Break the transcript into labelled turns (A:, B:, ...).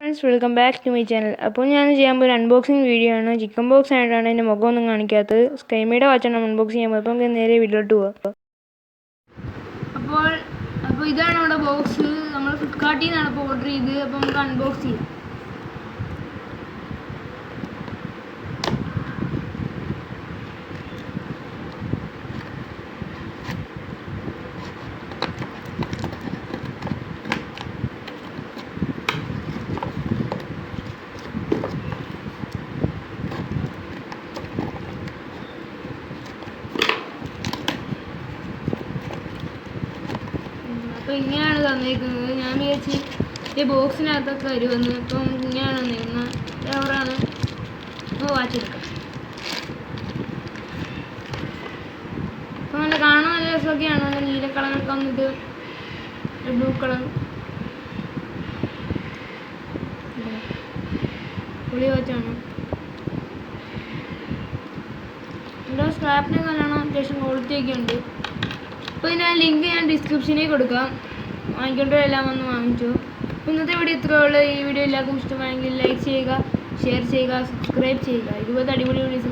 A: Friends welcome back to my channel. അപ്പോൾ ഞാൻ ചെയ്യാൻ പോകുന്ന അൺബോക്സിങ് വീഡിയോ ആണ്. ചിക്കൻ ബോക്സ് ആയിട്ടാണ് എൻ്റെ മുഖമൊന്നും കാണിക്കാത്തത്. സ്കൈമിയുടെ വാച്ചാണ് അൺബോക്സ് ചെയ്യാൻ പോകുന്നത്. അപ്പോൾ നമുക്ക് നേരെ വീഡിയോട്ട് പോകാം. അപ്പോൾ ഇതാണ് നമ്മുടെ ബോക്സ്. നമ്മൾ ഫ്ലിപ്കാർട്ടിൽ നിന്നാണ് ഇപ്പോൾ ഓർഡർ ചെയ്ത്. അപ്പോൾ നമുക്ക് അൺബോക്സ് ചെയ്യാം. അപ്പോൾ ഇങ്ങനെയാണ് തന്നേക്കുന്നത്. ഞാൻ വിചാരിച്ച് ഈ ബോക്സിനകത്തൊക്കെ വരുമെന്ന്. ഇപ്പം ഇങ്ങനെയാണ് തന്നേക്കുന്നത്. എവറാണ് ഇപ്പോൾ വാച്ചെടുക്കാം. അപ്പോൾ നല്ല കാണാൻ നല്ല രസമൊക്കെയാണ്. നല്ല നീല കളറൊക്കെ വന്നിട്ട് ബ്ലൂ കളർ പുളി വാച്ചാണ്. ഇവിടെ സ്ക്രാപ്പിനെ നല്ലോണം അത്യാവശ്യം ക്വാളിറ്റിയൊക്കെ ഉണ്ട്. അപ്പോൾ ഇതിൻ്റെ ലിങ്ക് ഞാൻ ഡിസ്ക്രിപ്ഷനിൽ കൊടുക്കാം. വാങ്ങിക്കേണ്ടവരെല്ലാം വന്ന് വാങ്ങിച്ചു. അപ്പോൾ ഇന്നത്തെ വീഡിയോ ഇത്രയുള്ള. ഈ വീഡിയോ എല്ലാവർക്കും ഇഷ്ടമായെങ്കിൽ ലൈക്ക് ചെയ്യുക, ഷെയർ ചെയ്യുക, സബ്സ്ക്രൈബ് ചെയ്യുക. ഇതുപോലത്തെ അടിപൊളി വീഡിയോസ്